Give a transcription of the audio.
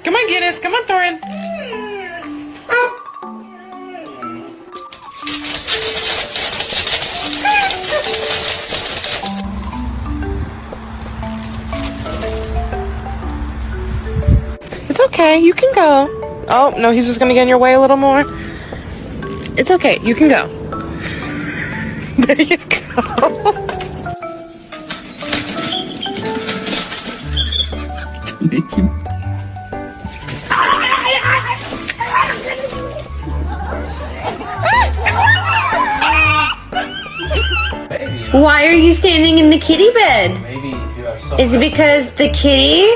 Come on, Guinness. Come on, Thorin. It's okay. You can go. Oh, no, he's just going to get in your way a little more. It's okay. You can go. There you go. Make him. Why are you standing in the kitty bed? Maybe you have some. Is it because the kitty